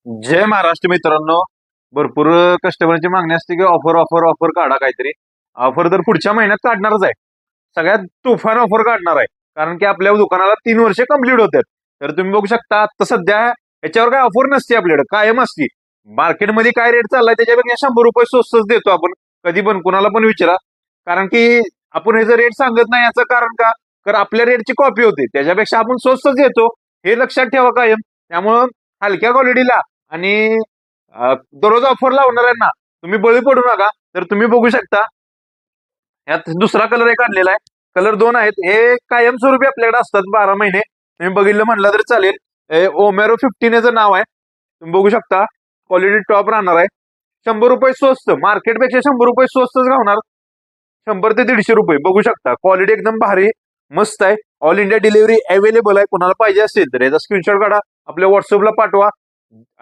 जय महाराष्ट्र मित्रांनो. भरपूर कस्टमरची मागणी असते की ऑफर ऑफर ऑफर काढा काहीतरी. ऑफर तर पुढच्या महिन्यात काढणारच आहे. सगळ्यात तुफान ऑफर काढणार आहे. कारण की आपल्या दुकानाला 3 वर्ष कंप्लीट होतात. तर तुम्ही बघू शकता आता सध्या याच्यावर काय ऑफर नसते, आपल्याकडे कायम असते. मार्केटमध्ये काय रेट चाललाय त्याच्यापेक्षा 100 रुपये स्वस्तच देतो आपण. कधी पण कुणाला पण विचारा. कारण की आपण ह्याचं रेट सांगत नाही, याचं कारण का, तर आपल्या रेटची कॉपी होते, त्याच्यापेक्षा आपण स्वस्तच देतो. हे लक्षात ठेवा कायम. त्यामुळं हलक्या क्वालिटीला आणि दररोज ऑफर लावणाऱ्यांना तुम्ही बळी पडू नका. तर तुम्ही बघू शकता यात दुसरा कलर एक आणलेला आहे. कलर दोन आहेत. हे कायमस्वरूपी आपल्याकडे असतात 12 महिने. तुम्ही बघितलं म्हटलं तर चालेल. ओमेरो 15 याचं नाव आहे. तुम्ही बघू शकता क्वालिटी टॉप राहणार आहे. 100 रुपये स्वस्त, मार्केटपेक्षा 100 रुपये स्वस्तच राहणार. 100 ते 150 रुपये बघू शकता. क्वालिटी एकदम भारी मस्त आहे. ऑल इंडिया डिलिव्हरी अवेलेबल आहे. कोणाला पाहिजे असेल तर याचा स्क्रीनशॉट काढा, आपल्या व्हॉट्सअपला पाठवा.